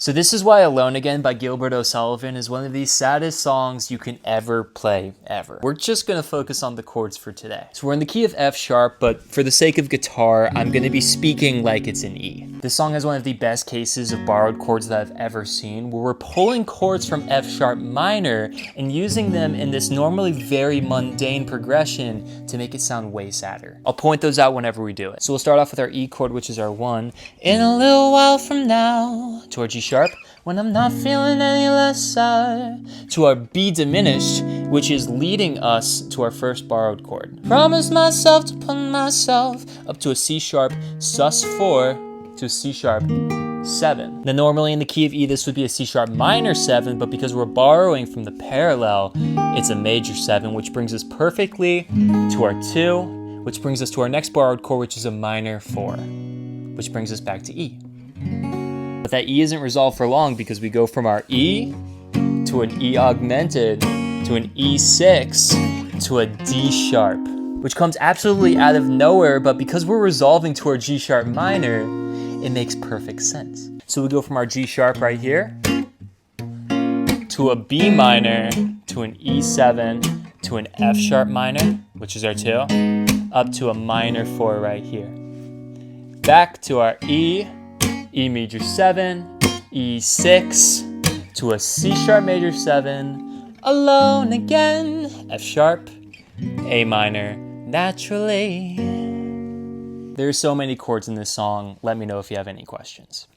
So this is why Alone Again by Gilbert O'Sullivan is one of the saddest songs you can ever play, ever. We're just gonna focus on the chords for today. So we're in the key of F sharp, but for the sake of guitar, I'm gonna be speaking like it's in E. This song has one of the best cases of borrowed chords that I've ever seen, where we're pulling chords from F sharp minor and using them in this normally very mundane progression to make it sound way sadder. I'll point those out whenever we do it. So we'll start off with our E chord, which is our 1. In a little while from now, to our G sharp, when I'm not feeling any less sad, to our B diminished, which is leading us to our first borrowed chord. Promise myself to put myself up to a C sharp sus4 to a C sharp 7. Now normally in the key of E this would be a C sharp minor 7, but because we're borrowing from the parallel, it's a major 7, which brings us perfectly to our 2, which brings us to our next borrowed chord, which is a minor 4, which brings us back to E. But that E isn't resolved for long because we go from our E to an E augmented to an E6 to a D sharp, which comes absolutely out of nowhere, but because we're resolving to our G sharp minor, it makes perfect sense. So we go from our G sharp right here to a B minor to an E7 to an F sharp minor, which is our 2, up to a minor 4 right here. Back to our E major 7, E6, to a C sharp major 7, alone again, F sharp, A minor, naturally. There's so many chords in this song. Let me know if you have any questions.